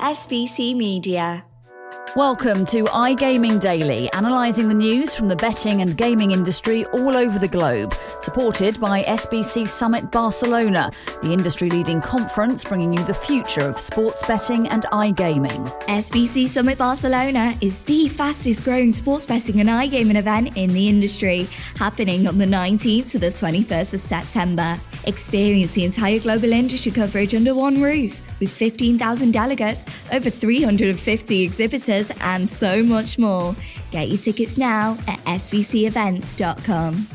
SBC Media. Welcome to iGaming Daily, analysing the news from the betting and gaming industry all over the globe. Supported by SBC Summit Barcelona, the industry-leading conference bringing you the future of sports betting and iGaming. SBC Summit Barcelona is the fastest growing sports betting and iGaming event in the industry, happening on the 19th to the 21st of September. Experience the entire global industry coverage under one roof, with 15,000 delegates, over 350 exhibitors, and so much more. Get your tickets now at sbcevents.com.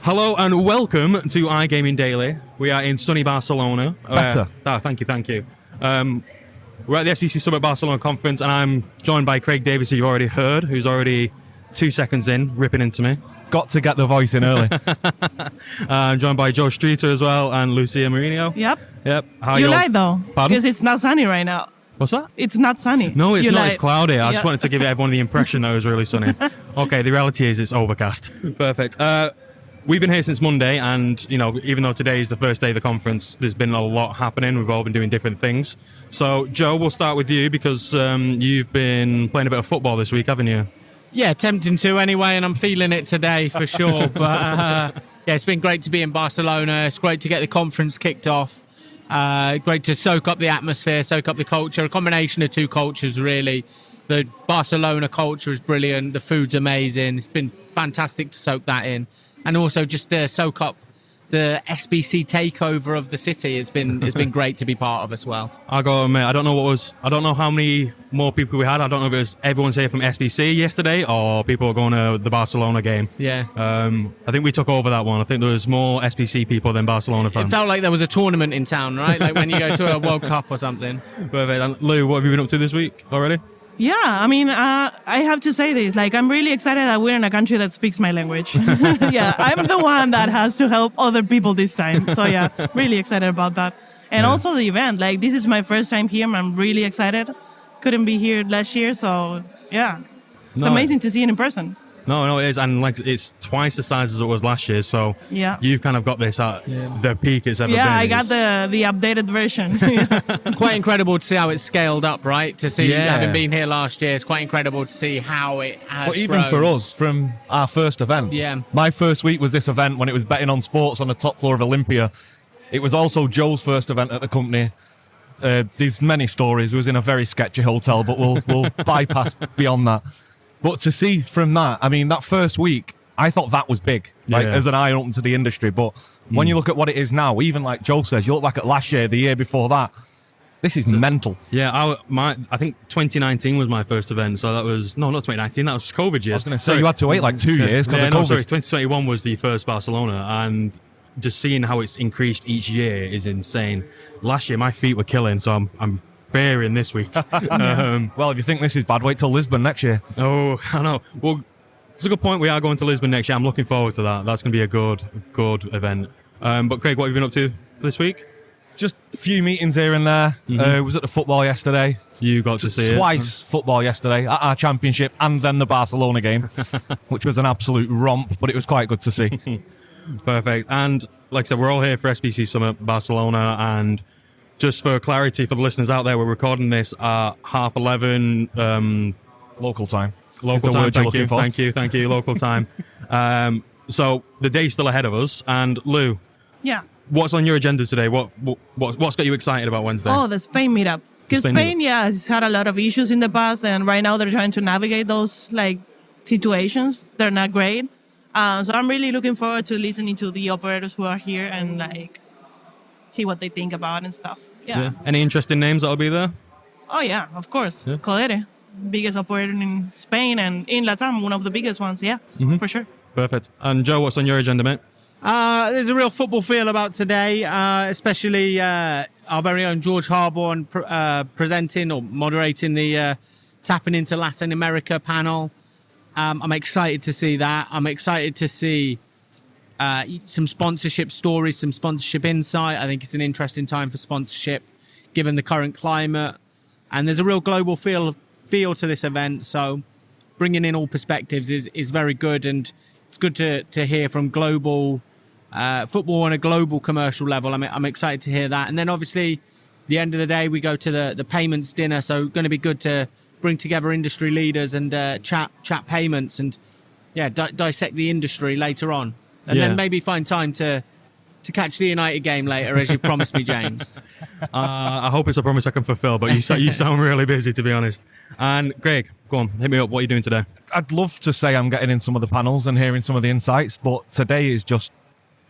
Hello and welcome to iGaming Daily. We are in sunny Barcelona. Better. Thank you. We're at the SBC Summit Barcelona conference, and I'm joined by Craig Davies, who you've already heard, who's already 2 seconds in, ripping into me. Got to get the voice in early. I'm joined by Joe Streeter as well, and Lucía Mouriño. Yep. How you lied though. Pardon? Because it's not sunny right now. What's that? It's not sunny. No, it's You not. lied. It's cloudy. I just wanted to give everyone the impression that it was really sunny. Okay, the reality is it's overcast. Perfect. We've been here since Monday, and even though today is the first day of the conference, there's been a lot happening. We've all been doing different things. So, Joe, we'll start with you because you've been playing a bit of football this week, haven't you? Yeah, tempting to anyway, and I'm feeling it today for sure. But yeah, it's been great to be in Barcelona. It's great to get the conference kicked off. Great to soak up the atmosphere, soak up the culture. A combination of two cultures, really. The Barcelona culture is brilliant. The food's amazing. It's been fantastic to soak that in. And also just to soak up the SBC takeover of the city. It's been great to be part of as well. I gotta admit, I don't know how many more people we had. I don't know if it was everyone's here from SBC yesterday or people are going to the Barcelona game. Yeah. I think we took over that one. I think there was more SBC people than Barcelona fans. It felt like there was a tournament in town, right? Like when you go to a World Cup or something. Perfect. And Lou, what have you been up to this week already? Yeah, I mean, I have to say this. Like, I'm really excited that we're in a country that speaks my language. Yeah, I'm the one that has to help other people this time. So yeah, really excited about that. And also the event. Like, this is my first time here. I'm really excited. Couldn't be here last year, so yeah. It's amazing to see it in person. No, it is, and like it's twice the size as it was last year. So yeah, you've kind of got this at the peak it's ever been. Yeah, I got the updated version. Quite incredible to see how it's scaled up, right? To see, having been here last year, it's quite incredible to see how it has But even grown. for us, from our first event. Yeah. My first week was this event when it was betting on sports on the top floor of Olympia. It was also Joe's first event at the company. There's many stories. We was in a very sketchy hotel, but we'll bypass beyond that. But to see from that, I mean, that first week, I thought that was big, like as an eye open to the industry. But when you look at what it is now, even like Joe says, you look back at last year, the year before that, this is mental. Yeah, I think 2019 was my first event, so that was not 2019. That was COVID year. I was going to say you had to wait like 2 years because of COVID. Sorry, 2021 was the first Barcelona, and just seeing how it's increased each year is insane. Last year, my feet were killing, so I'm fearing this week. Well, if you think this is bad, wait till Lisbon next year. Oh, I know. Well, it's a good point. We are going to Lisbon next year. I'm looking forward to that. That's going to be a good event. But Craig, what have you been up to this week? Just a few meetings here and there. Was at the football yesterday. You got to see twice football yesterday at our championship and then the Barcelona game, which was an absolute romp, but it was quite good to see. Perfect. And like I said, we're all here for SBC Summit Barcelona, and just for clarity for the listeners out there, we're recording this at 11:30 local time. Local time. Thank you. Local time. So the day's still ahead of us. And Lou, Yeah. what's on your agenda today? What's got you excited about Wednesday? Oh, the Spain meetup. Because Spain, has had a lot of issues in the past, and right now they're trying to navigate those situations. They're not great. So I'm really looking forward to listening to the operators who are here and see what they think about and stuff. Yeah. Any interesting names that'll be there? Oh yeah, of course. Yeah. Colere, biggest operator in Spain and in Latam, one of the biggest ones. Yeah, for sure. Perfect. And Joe, what's on your agenda, mate? There's a real football feel about today, especially our very own George Harborn presenting or moderating the Tapping into Latin America panel. I'm excited to see that. I'm excited to see some sponsorship stories, some sponsorship insight. I think it's an interesting time for sponsorship, given the current climate. And there's a real global feel to this event. So bringing in all perspectives is very good. And it's good to hear from global football on a global commercial level. I'm excited to hear that. And then obviously the end of the day, we go to the payments dinner. So going to be good to bring together industry leaders and chat payments and dissect the industry later on. And then maybe find time to catch the United game later, as you promised me, James. I hope it's a promise I can fulfill, but you sound really busy, to be honest. And Craig, go on, hit me up. What are you doing today? I'd love to say I'm getting in some of the panels and hearing some of the insights, but today is just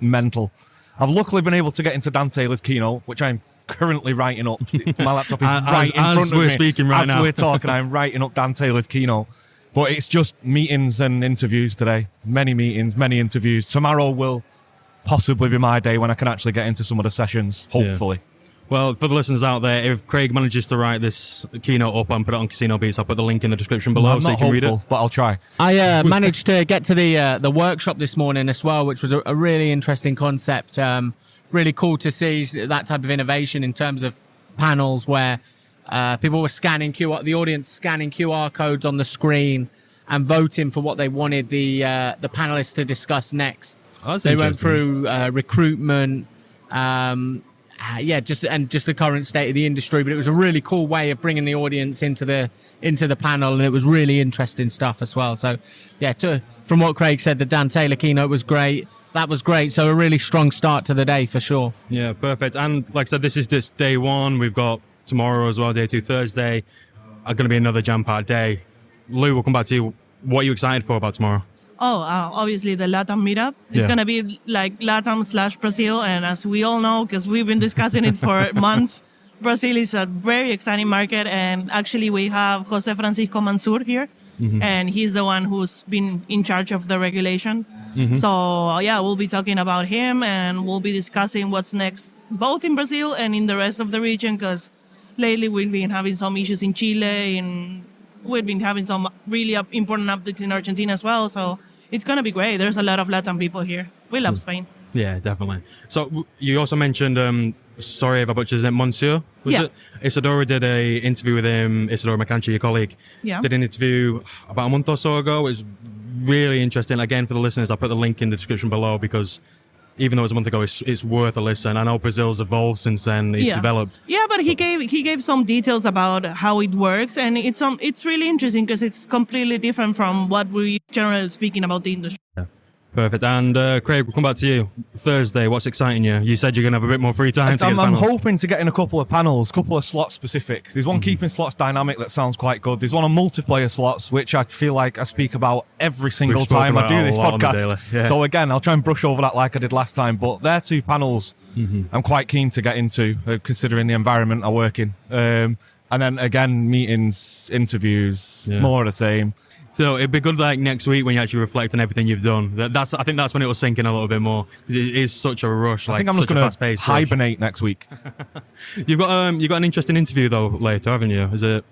mental. I've luckily been able to get into Dan Taylor's keynote, which I'm currently writing up. My laptop is right in front of me. As we're speaking right now. As we're talking, I'm writing up Dan Taylor's keynote. But it's just meetings and interviews today. Many meetings, many interviews. Tomorrow will possibly be my day when I can actually get into some of the sessions, hopefully. Yeah. Well, for the listeners out there, if Craig manages to write this keynote up and put it on CasinoBeats, I'll put the link in the description below so you can read it. But I'll try. I managed to get to the workshop this morning as well, which was a really interesting concept. Really cool to see that type of innovation in terms of panels where people were scanning the audience scanning QR codes on the screen and voting for what they wanted the panelists to discuss next. Oh, that's they went interesting. through recruitment, just the current state of the industry. But it was a really cool way of bringing the audience into the panel, and it was really interesting stuff as well. So, from what Craig said, the Dan Taylor keynote was great. That was great. So a really strong start to the day for sure. Yeah, perfect. And like I said, this is just day one. We've got tomorrow as well, day 2, Thursday. Going to be another jam-packed day. Lou, we'll come back to you. What are you excited for about tomorrow? Obviously the LATAM meetup. It's going to be like LATAM/Brazil. And as we all know, because we've been discussing it for months, Brazil is a very exciting market. And actually we have Jose Francisco Mansur here. Mm-hmm. And he's the one who's been in charge of the regulation. Mm-hmm. So, we'll be talking about him and we'll be discussing what's next, both in Brazil and in the rest of the region, because lately we've been having some issues in Chile and we've been having some really important updates in Argentina as well. So it's going to be great. There's a lot of Latin people here. We love Spain. Yeah, definitely. So you also mentioned, sorry if I butchered it, Monsieur? Was it? Isadora did a interview with him, Isadora McCanchi, your colleague. Yeah. Did an interview about a month or so ago. It was really interesting. Again, for the listeners, I'll put the link in the description below because even though it was a month ago, it's worth a listen. I know Brazil's evolved since then. It's developed. Yeah, but he gave some details about how it works, and it's really interesting because it's completely different from what we generally speaking about the industry. Yeah. Perfect. And Craig, we'll come back to you. Thursday, what's exciting you? You said you're going to have a bit more free time. I'm hoping to get in a couple of panels, couple of slots specific. There's one keeping slots dynamic that sounds quite good. There's one on multiplayer slots, which I feel like I speak about every single time I do this podcast. Yeah. So again, I'll try and brush over that like I did last time. But they're two panels I'm quite keen to get into, considering the environment I work in. And then again, meetings, interviews, more of the same. So it'd be good like next week when you actually reflect on everything you've done. I think that's when it will sink in a little bit more. It is such a rush. I think I'm just going to hibernate next week. You've got an interesting interview though later, haven't you? Is it?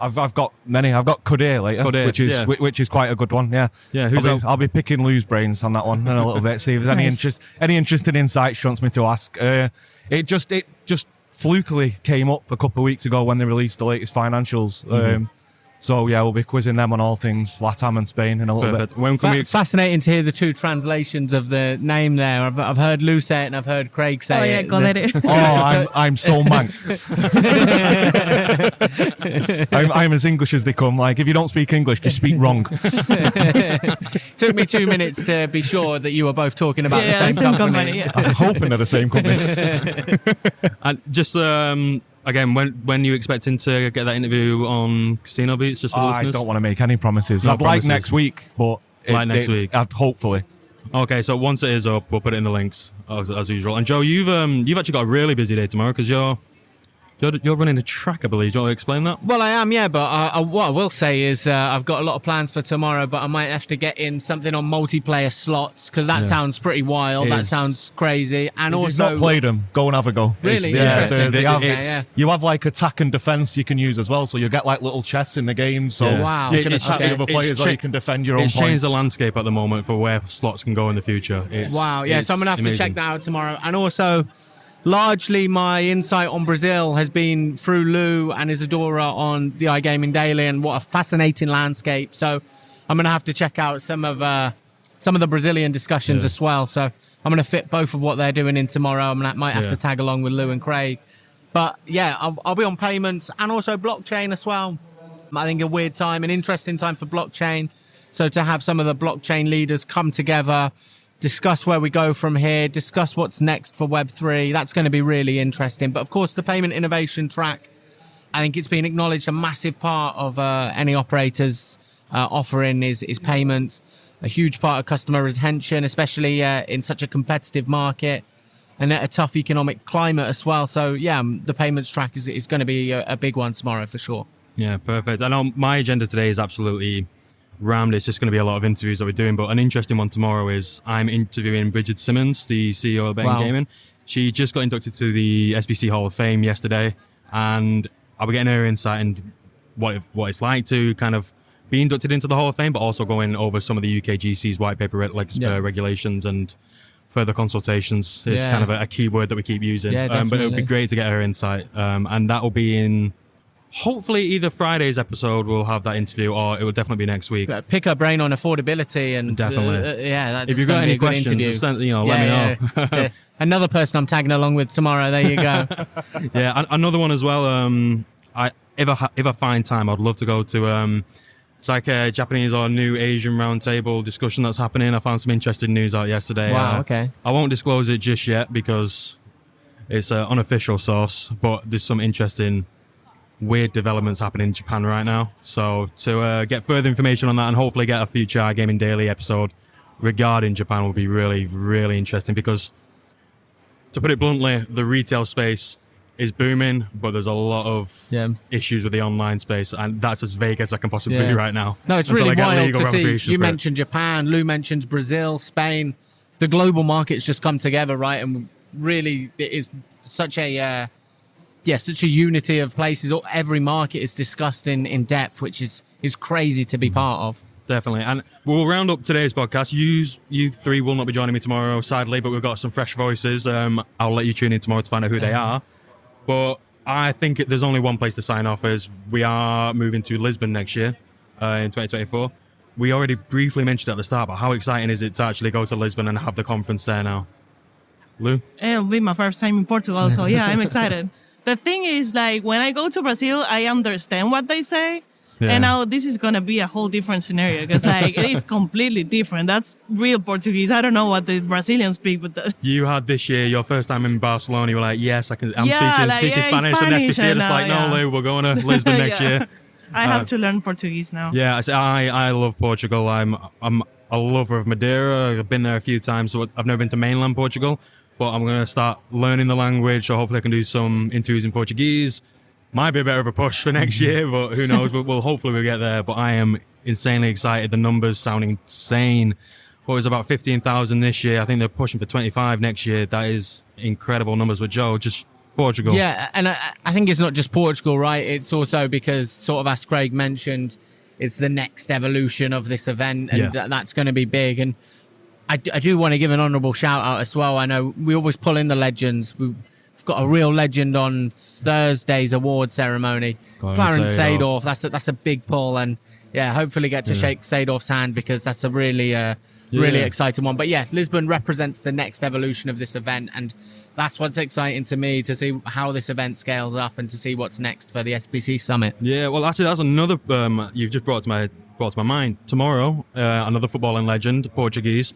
I've got many. I've got Kadir later, which is quite a good one. Yeah. Yeah. I'll be picking Lou's brains on that one in a little bit. See if there's any interesting insights she wants me to ask. It just flukily came up a couple of weeks ago when they released the latest financials. So, we'll be quizzing them on all things LATAM and Spain in a little bit. When can we... Fascinating to hear the two translations of the name there. I've heard Lou say it and I've heard Craig say it. I'm so mank. I'm as English as they come. Like, if you don't speak English, just speak wrong. Took me 2 minutes to be sure that you were both talking about the same company. I'm hoping they're the same company. And just... again, when are you expecting to get that interview on CasinoBeats? Just for listeners? I don't want to make any promises. I'd like next week, but hopefully. Okay, so once it is up, we'll put it in the links as usual. And Joe, you've actually got a really busy day tomorrow because you're running a track, I believe. Do you want to explain that? Well, I am, but what I will say is I've got a lot of plans for tomorrow, but I might have to get in something on multiplayer slots because that sounds pretty wild. That sounds crazy. And if you've not played them, go and have a go. Really? Interesting. You have like attack and defense you can use as well, so you get like little chests in the game. So you can attack the other players or you can defend your own points. It's changed the landscape at the moment for where slots can go in the future. So I'm going to have to check that out tomorrow. And also... largely my insight on Brazil has been through Lou and Isadora on the iGaming Daily, and what a fascinating landscape. So I'm going to have to check out some of the Brazilian discussions as well. So I'm going to fit both of what they're doing in tomorrow. I might have to tag along with Lou and Craig. But yeah, I'll be on payments and also blockchain as well. I think a weird time, an interesting time for blockchain. So to have some of the blockchain leaders come together, discuss where we go from here, discuss what's next for Web3, that's going to be really interesting. But of course, the payment innovation track, I think it's been acknowledged a massive part of any operator's offering is payments, a huge part of customer retention, especially in such a competitive market and a tough economic climate as well. So yeah, the payments track is going to be a big one tomorrow for sure. Yeah, perfect. I know my agenda today is absolutely rammed. It's just going to be a lot of interviews that we're doing, but an interesting one tomorrow is I'm interviewing Bridget Simmons, the CEO of Betting Gaming. She just got inducted to the SBC Hall of Fame yesterday, and I'll be getting her insight into what it's like to kind of be inducted into the Hall of Fame, but also going over some of the UKGC's white paper regulations and further consultations. It's kind of a key word that we keep using. Yeah, but it would be great to get her insight, and that will be in hopefully either Friday's episode we'll have that interview, or it will definitely be next week. Pick her brain on affordability and definitely. That's if you've got any questions, just let me know. Another person I'm tagging along with tomorrow. There you go. Yeah, another one as well. If I find time, I'd love to go to. It's like a Japanese or new Asian roundtable discussion that's happening. I found some interesting news out yesterday. Wow. Okay. I won't disclose it just yet because it's an unofficial source, but there's some interesting weird developments happening in Japan right now. So to get further information on that and hopefully get a future iGaming Daily episode regarding Japan will be really, really interesting because, to put it bluntly, the retail space is booming, but there's a lot of issues with the online space, and that's as vague as I can possibly be right now. No, it's really wild to see. You mentioned Japan, Lou mentions Brazil, Spain. The global market's just come together, right? And really, it is such a such a unity of places. Every market is discussed in depth, which is crazy to be part of. Definitely. And we'll round up today's podcast. You three will not be joining me tomorrow, sadly, but we've got some fresh voices. I'll let you tune in tomorrow to find out who they are. But I think there's only one place to sign off, as we are moving to Lisbon next year in 2024. We already briefly mentioned at the start, but how exciting is it to actually go to Lisbon and have the conference there now? Lou? It'll be my first time in Portugal, so yeah, I'm excited. The thing is, like, when I go to Brazil, I understand what they say. Yeah. And now this is going to be a whole different scenario because, like, it's completely different. That's real Portuguese. I don't know what the Brazilians speak, but you had this year, your first time in Barcelona, you were like, yes, I'm speaking Spanish. And SBC just like, no, Lou, we're going to Lisbon next year. I have to learn Portuguese now. Yeah, I love Portugal. I'm a lover of Madeira. I've been there a few times. So I've never been to mainland Portugal, but I'm going to start learning the language. So hopefully I can do some interviews in Portuguese. Might be a bit of a push for next year, but who knows? Hopefully we'll get there. But I am insanely excited. The numbers sound insane. What was about 15,000 this year? I think they're pushing for 25 next year. That is incredible numbers with Joe. Just Portugal. Yeah, and I think it's not just Portugal, right? It's also because, sort of as Craig mentioned, it's the next evolution of this event, and that's going to be big. And I do want to give an honourable shout out as well. I know we always pull in the legends. We've got a real legend on Thursday's award ceremony, Clarence Seedorf. That's a big pull, and hopefully get to shake Seedorf's hand because that's a really exciting one. But yeah, Lisbon represents the next evolution of this event, and that's what's exciting to me, to see how this event scales up and to see what's next for the SBC Summit. Yeah, well, actually, that's another you've just brought to my mind. Tomorrow, another footballing legend, Portuguese,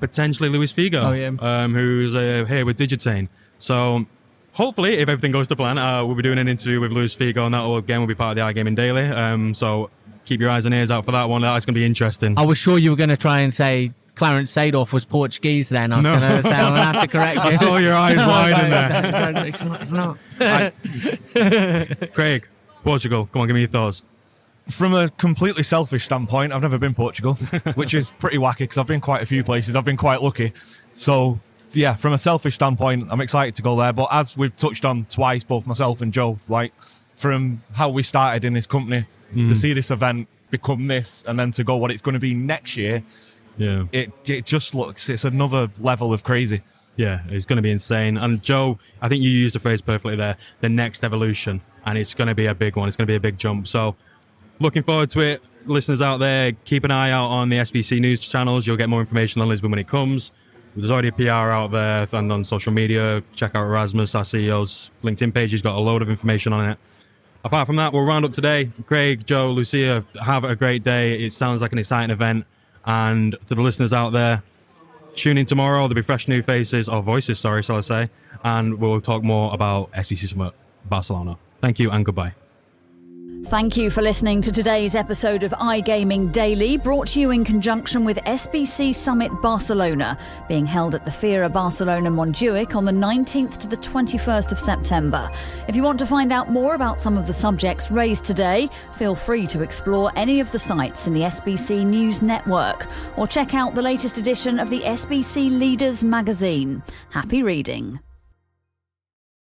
potentially Luis Figo, who's here with Digitain. So hopefully, if everything goes to plan, we'll be doing an interview with Luis Figo, and that will be part of the iGaming Daily. So keep your eyes and ears out for that one. That's going to be interesting. I was sure you were going to try and say Clarence Seedorf was Portuguese then. I was going to say, I'm going to have to correct you. I saw your eyes wide in there. It's not. Craig, Portugal, come on, give me your thoughts. From a completely selfish standpoint, I've never been Portugal, which is pretty wacky because I've been quite a few places. I've been quite lucky. So yeah, from a selfish standpoint, I'm excited to go there. But as we've touched on twice, both myself and Joe, like from how we started in this company to see this event become this, and then to go what it's going to be next year, it just looks, it's another level of crazy. Yeah, it's going to be insane. And Joe, I think you used the phrase perfectly there, the next evolution, and it's going to be a big one. It's going to be a big jump. So looking forward to it. Listeners out there, keep an eye out on the SBC News channels. You'll get more information on Lisbon when it comes. There's already a PR out there and on social media. Check out Erasmus, our CEO's LinkedIn page. He's got a load of information on it. Apart from that, we'll round up today. Craig, Joe, Lucía, have a great day. It sounds like an exciting event. And to the listeners out there, tune in tomorrow. There'll be fresh new faces, or voices, sorry, shall I say. And we'll talk more about SBC Summit Barcelona. Thank you and goodbye. Thank you for listening to today's episode of iGaming Daily, brought to you in conjunction with SBC Summit Barcelona, being held at the Fira Montjuic on the 19th to the 21st of September. If you want to find out more about some of the subjects raised today, feel free to explore any of the sites in the SBC News Network, or check out the latest edition of the SBC Leaders magazine. Happy reading.